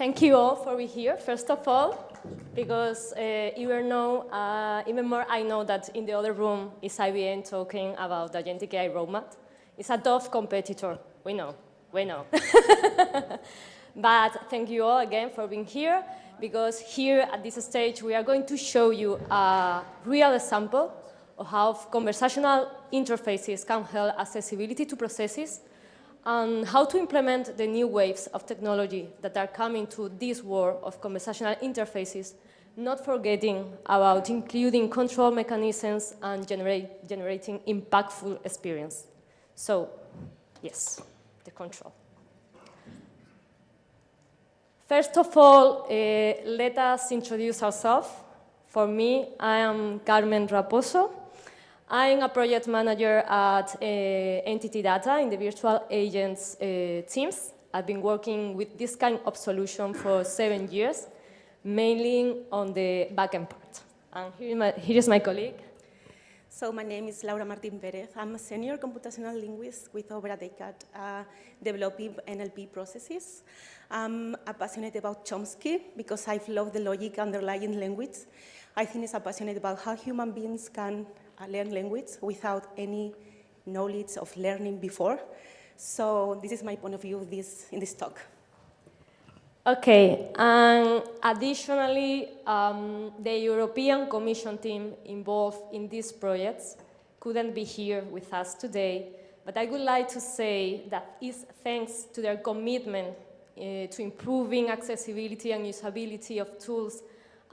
Thank you all for being here, first of all, because even more I know that in the other room is IBM talking about the agentic AI roadmap. It's a tough competitor, we know. But thank you all again for being here, because here at this stage we are going to show you a real example of how conversational interfaces can help accessibility to processes and how to implement the new waves of technology that are coming to this world of conversational interfaces, not forgetting about including control mechanisms and generating impactful experience. So, yes, the control. First of all, let us introduce ourselves. For me, I am Carmen Raposo. I'm a project manager at Entity Data in the virtual agents teams. I've been working with this kind of solution for 7 years, mainly on the backend part. And here is my colleague. So my name is Laura Martín Pérez. I'm a senior computational linguist with over a decade developing NLP processes. I'm passionate about Chomsky because I've loved the logic underlying language. I think it's passionate about how human beings can learn language without any knowledge of learning before. So this is my point of view in this talk. Okay, and additionally, the European Commission team involved in these projects couldn't be here with us today, but I would like to say that it's thanks to their commitment to improving accessibility and usability of tools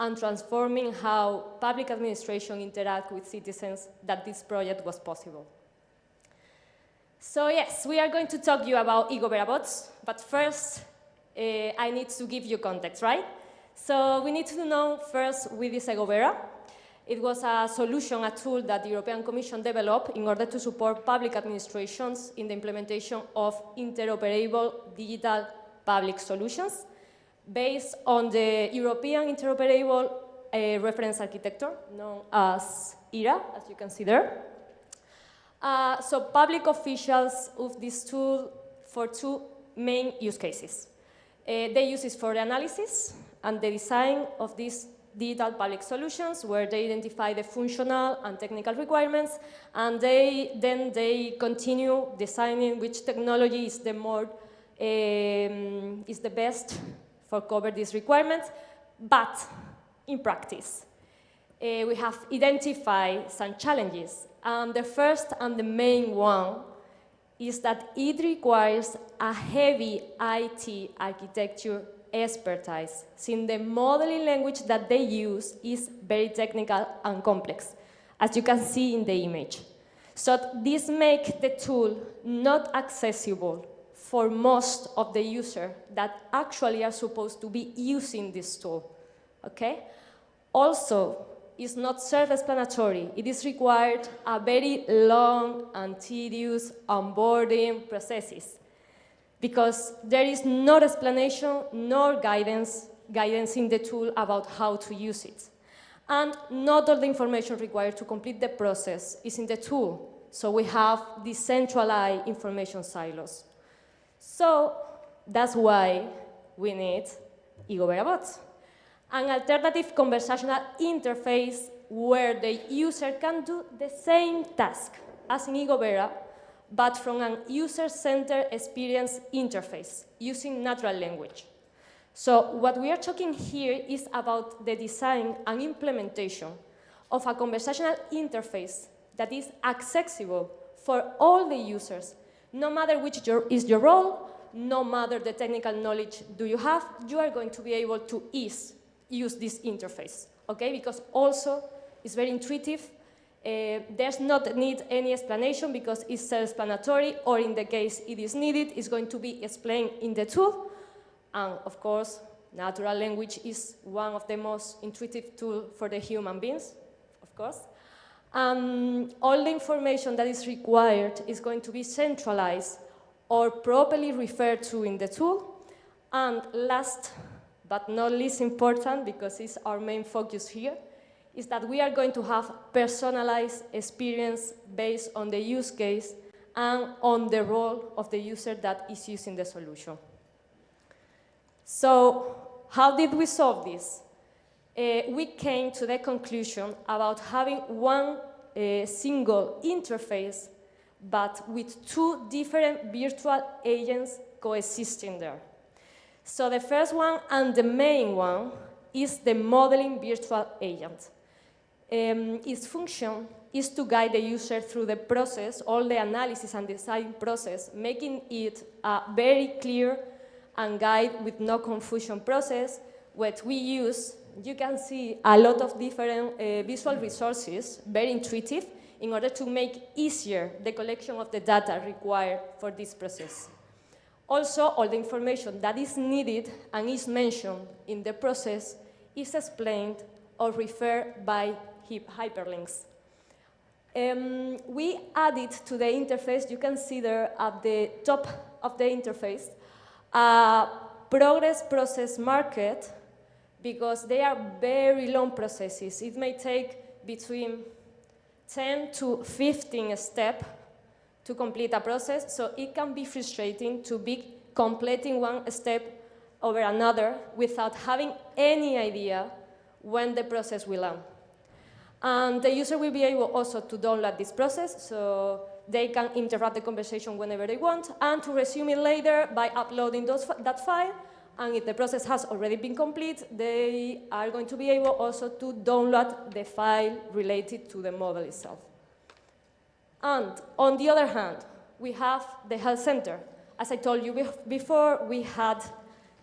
and transforming how public administration interact with citizens that this project was possible. So yes, we are going to talk to you about eGOVERABots, but first I need to give you context, right? So we need to know first what is eGOVERA. It was a solution, a tool that the European Commission developed in order to support public administrations in the implementation of interoperable digital public solutions, based on the European Interoperable Reference Architecture, known as ERA, as you can see there. So public officials use this tool for two main use cases. They use it for the analysis and the design of these digital public solutions, where they identify the functional and technical requirements, and then they continue designing which technology is the best for cover these requirements. But in practice, we have identified some challenges. And the first and the main one is that it requires a heavy IT architecture expertise, since the modeling language that they use is very technical and complex, as you can see in the image. So this makes the tool not accessible for most of the users that actually are supposed to be using this tool, okay? Also, it's not self-explanatory. It is required a very long and tedious onboarding processes, because there is no explanation nor guidance in the tool about how to use it. And not all the information required to complete the process is in the tool, so we have decentralized information silos. So that's why we need eGOVERABot, an alternative conversational interface where the user can do the same task as in eGOVERA, but from an user-centered experience interface using natural language. So what we are talking here is about the design and implementation of a conversational interface that is accessible for all the users, no matter which is your role, no matter the technical knowledge do you have, you are going to be able to use this interface, okay? Because also it's very intuitive. There's not need any explanation because it's self-explanatory, or in the case it is needed, it's going to be explained in the tool. And of course, natural language is one of the most intuitive tools for the human beings, of course. All the information that is required is going to be centralized or properly referred to in the tool. And last but not least important, because it's our main focus here, is that we are going to have personalized experience based on the use case and on the role of the user that is using the solution. So how did we solve this? We came to the conclusion about having one single interface, but with two different virtual agents coexisting there. So the first one and the main one is the modeling virtual agent. Its function is to guide the user through the process, all the analysis and design process, making it a very clear and guide with no confusion process. What we use, you can see a lot of different visual resources, very intuitive, in order to make easier the collection of the data required for this process. Also, all the information that is needed and is mentioned in the process is explained or referred by hyperlinks. We added to the interface, you can see there at the top of the interface, a progress process market, because they are very long processes. It may take between 10 to 15 steps to complete a process, so it can be frustrating to be completing one step over another without having any idea when the process will end. And the user will be able also to download this process, so they can interrupt the conversation whenever they want, and to resume it later by uploading that file. And if the process has already been complete, they are going to be able also to download the file related to the model itself. And on the other hand, we have the health center. As I told you before, we had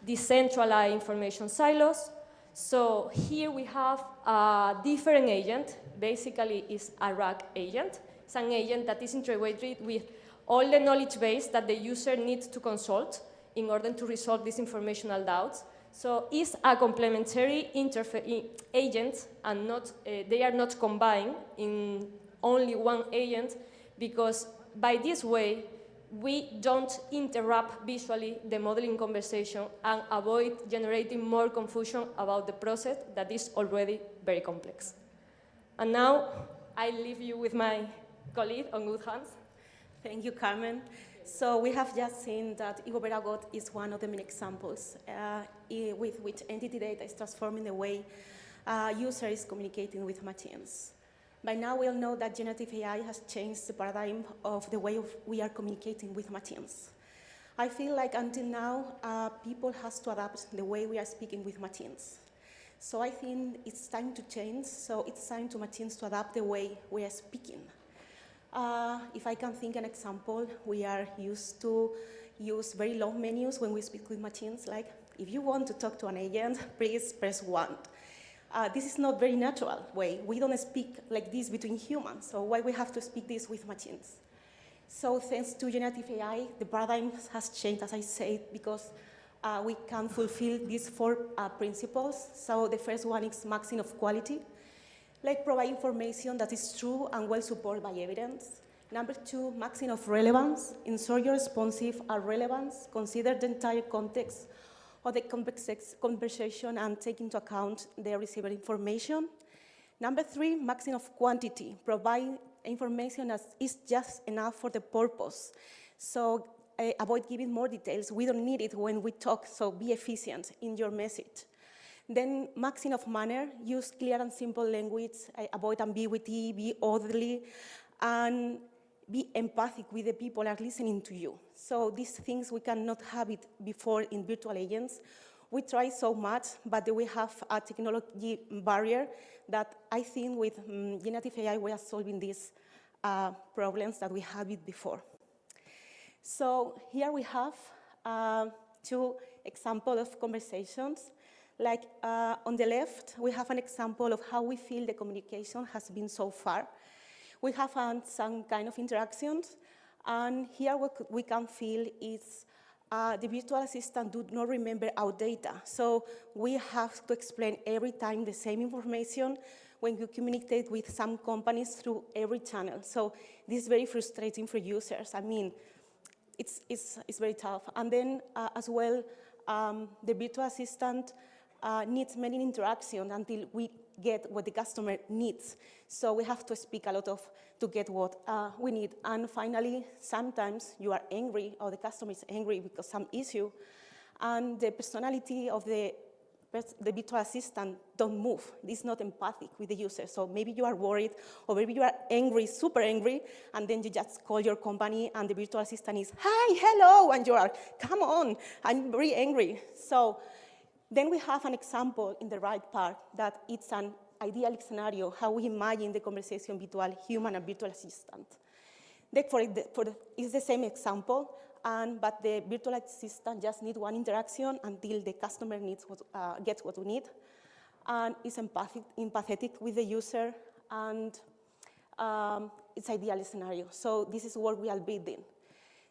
decentralized information silos. So here we have a different agent. Basically, it's a RAG agent. It's an agent that is integrated with all the knowledge base that the user needs to consult in order to resolve these informational doubts. So it's a complementary agent, and they are not combined in only one agent, because by this way, we don't interrupt visually the modeling conversation and avoid generating more confusion about the process that is already very complex. And now, I leave you with my colleague on good hands. Thank you, Carmen. So we have just seen that eGOVERABot is one of the many examples with which entity data is transforming the way user is communicating with machines. By now, we all know that generative AI has changed the paradigm of the way we are communicating with machines. I feel like until now, people have to adapt the way we are speaking with machines. So I think it's time to change. So it's time to machines to adapt the way we are speaking. If I can think an example, we are used to use very long menus when we speak with machines, like, if you want to talk to an agent, please press 1. This is not very natural way. We don't speak like this between humans, so why we have to speak this with machines? So thanks to generative AI, the paradigm has changed, as I said, because we can fulfill these 4 principles. So the first one is maxing of quality, like provide information that is true and well supported by evidence. Number 2, maxing of relevance, ensure your responsive are relevance, consider the entire context of the conversation and take into account the received information. Number 3, maxing of quantity, provide information that is just enough for the purpose. So avoid giving more details. We don't need it when we talk, so be efficient in your message. Then maxing of manner, use clear and simple language, avoid ambiguity, be orderly, and be empathic with the people that are listening to you. So these things we cannot have it before in virtual agents. We try so much, but we have a technology barrier that I think with generative AI we are solving these problems that we had it before. So here we have 2 examples of conversations. Like on the left, we have an example of how we feel the communication has been so far. We have some kind of interactions, and here what we can feel is the virtual assistant do not remember our data. So we have to explain every time the same information when you communicate with some companies through every channel. So this is very frustrating for users. I mean, it's very tough. And then as well, the virtual assistant needs many interactions until we get what the customer needs. So we have to speak a lot to get what we need. And finally, sometimes you are angry or the customer is angry because some issue, and the personality of the the virtual assistant don't move. It's not empathic with the user. So maybe you are worried, or maybe you are angry, super angry, and then you just call your company, and the virtual assistant is, hi, hello, and you are, come on, I'm very angry. So then we have an example in the right part that it's an ideal scenario, how we imagine the conversation between human and virtual assistant. It's the same example, but the virtual assistant just needs one interaction until the customer gets what we need, and is empathetic with the user, and it's ideal scenario. So this is what we are building.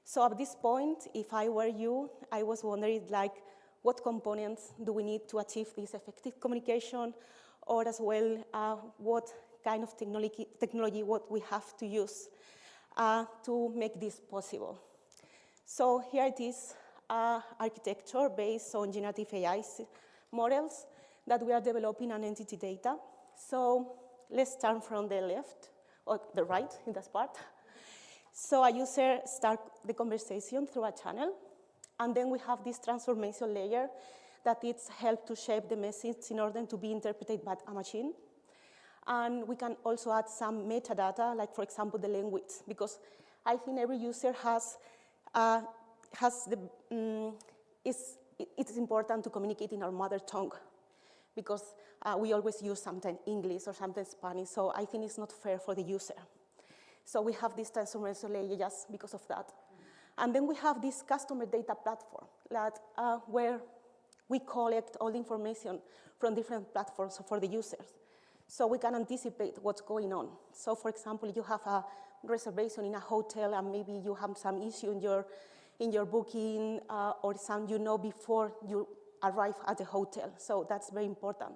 So at this point, if I were you, I was wondering, like, what components do we need to achieve this effective communication, or as well, what kind of technology what we have to use to make this possible. So here it is, architecture based on generative AI models that we are developing on entity data. So let's start from the left, or the right in this part. So a user starts the conversation through a channel, and then we have this transformation layer that it's helped to shape the message in order to be interpreted by a machine. And we can also add some metadata, like, for example, the language, because I think every user it's important to communicate in our mother tongue, because we always use sometimes English or sometimes Spanish, so I think it's not fair for the user. So we have this transformation layer just because of that. And then we have this customer data platform that, where we collect all the information from different platforms for the users, so we can anticipate what's going on. So for example, you have a reservation in a hotel, and maybe you have some issue in your booking, or some before you arrive at the hotel. So that's very important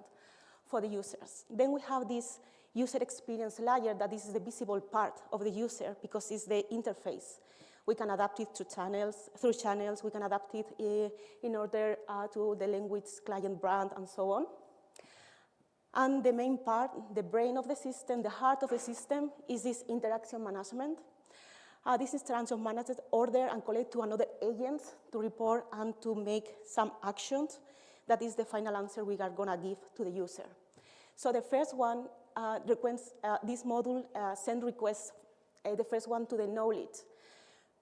for the users. Then we have this user experience layer that is the visible part of the user, because it's the interface. We can adapt it through channels. We can adapt it in order to the language, client brand, and so on. And the main part, the brain of the system, the heart of the system, is this interaction management. This interaction managed order and collect to another agent to report and to make some actions. That is the final answer we are going to give to the user. So the first one, this module send requests, the first one to the knowledge.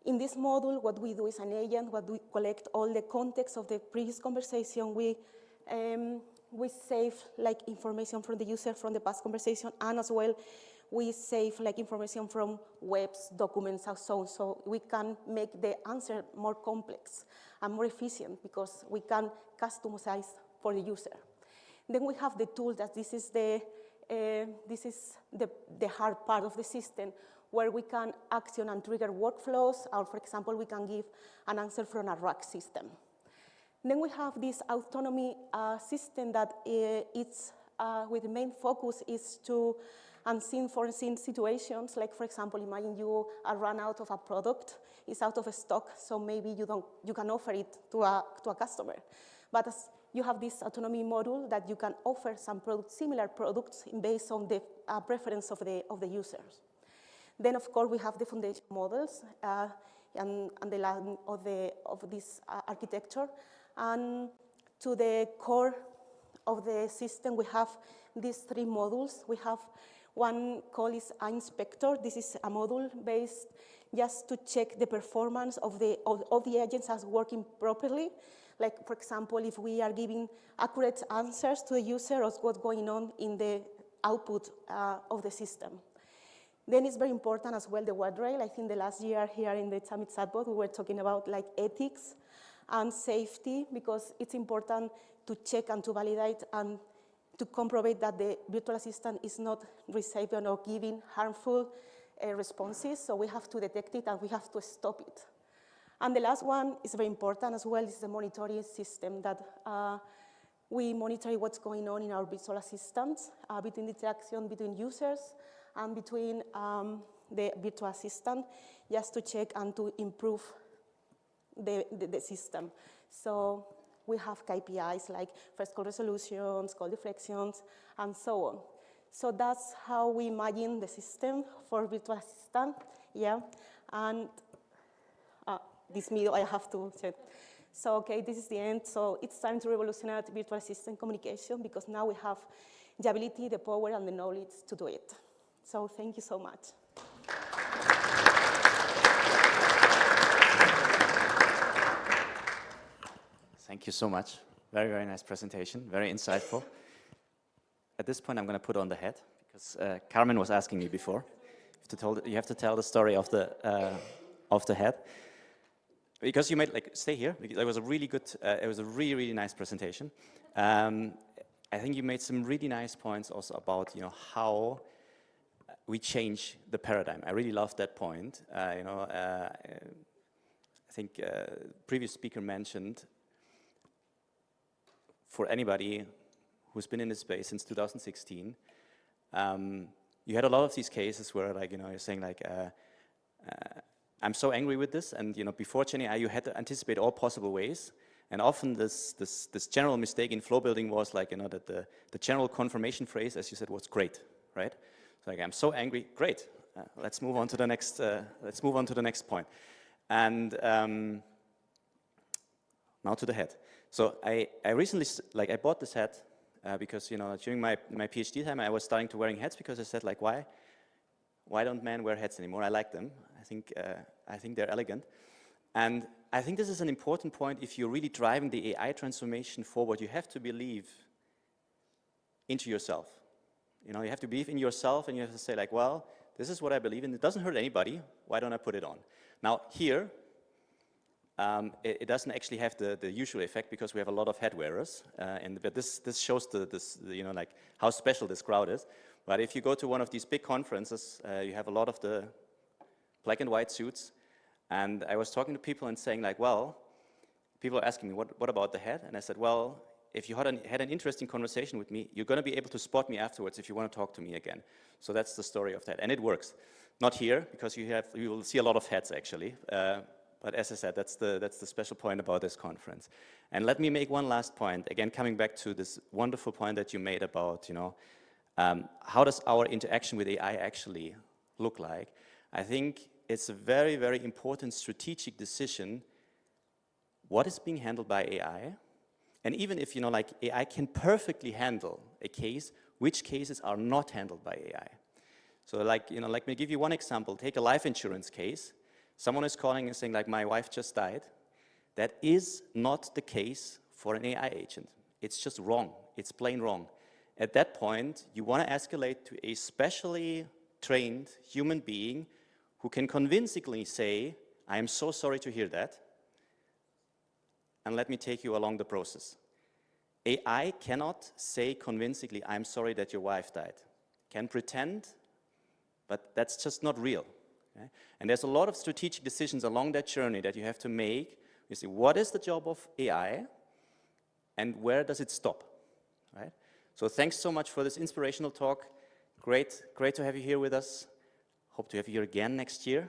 In this module, what we do is an agent, what we collect all the context of the previous conversation. We save information from the user from the past conversation, and as well, we save information from webs, documents, and so on. So we can make the answer more complex and more efficient, because we can customize for the user. Then we have the tool that this is the hard part of the system, where we can action and trigger workflows, or for example, we can give an answer from a RAG system. Then we have this autonomy system that it's with the main focus is to unseen foreseen situations. Like, for example, imagine you are run out of a product, it's out of stock, so maybe you can offer it to a customer. But as you have this autonomy module that you can offer some similar products based on the preference of the users. Then, of course, we have the foundation models and the line of this architecture. And to the core of the system, we have these three modules. We have one called is Inspector. This is a module based just to check the performance of the agents as working properly. Like, for example, if we are giving accurate answers to the user of what's going on in the output of the system. Then it's very important as well, the guardrail. I think the last year here in the Summit Chatbot, we were talking about ethics and safety, because it's important to check and to validate and to comprobate that the virtual assistant is not receiving or giving harmful responses. So we have to detect it and we have to stop it. And the last one is very important as well, is the monitoring system that we monitor what's going on in our virtual assistants, between the interaction between users and between the virtual assistant, just to check and to improve the system. So we have KPIs like first call resolutions, call deflections, and so on. So that's how we imagine the system for virtual assistant, yeah. And this middle I have to check. So, okay, this is the end. So it's time to revolutionize virtual assistant communication because now we have the ability, the power, and the knowledge to do it. So thank you so much. Thank you so much. Very, very nice presentation, very insightful. At this point, I'm going to put on the hat, because Carmen was asking me before. You have to tell the story of the hat. Because you made, like, stay here, because it was a really good, it was a really, really nice presentation. I think you made some really nice points also about, how we change the paradigm. I really loved that point. I think previous speaker mentioned, for anybody who's been in this space since 2016, you had a lot of these cases where, like, you're saying, like, I'm so angry with this, and before GenAI, you had to anticipate all possible ways, and often this general mistake in flow building was, like, that the general confirmation phrase, as you said, was great, right? So, like, I'm so angry, great. Let's move on to the next. Let's move on to the next point, and now to the hat. So I recently, like, I bought this hat because during my PhD time I was starting to wearing hats because I said, like, why don't men wear hats anymore? I like them. I think they're elegant, and I think this is an important point. If you're really driving the AI transformation forward, you have to believe into yourself. You have to believe in yourself, and you have to say, like, well, this is what I believe in. It doesn't hurt anybody. Why don't I put it on? Now here, it doesn't actually have the usual effect because we have a lot of hat wearers, but this shows like how special this crowd is. But if you go to one of these big conferences, you have a lot of the black and white suits, and I was talking to people and saying, like, well, people are asking me, what about the hat? And I said, well, if you had an interesting conversation with me, you're going to be able to spot me afterwards if you want to talk to me again. So that's the story of that, and it works. Not here, because you will see a lot of hats actually. But as I said, that's the special point about this conference. And let me make one last point, again, coming back to this wonderful point that you made about, how does our interaction with AI actually look like? I think it's a very, very important strategic decision, what is being handled by AI? And even if, like, AI can perfectly handle a case, which cases are not handled by AI? So, like, let me give you one example. Take a life insurance case. Someone is calling and saying, like, my wife just died. That is not the case for an AI agent. It's just wrong. It's plain wrong. At that point, you want to escalate to a specially trained human being who can convincingly say, I am so sorry to hear that, and let me take you along the process. AI cannot say convincingly, I'm sorry that your wife died. Can pretend, but that's just not real. Okay? And there's a lot of strategic decisions along that journey that you have to make. You see, what is the job of AI, and where does it stop? Right? So thanks so much for this inspirational talk. Great to have you here with us. Hope to have you here again next year.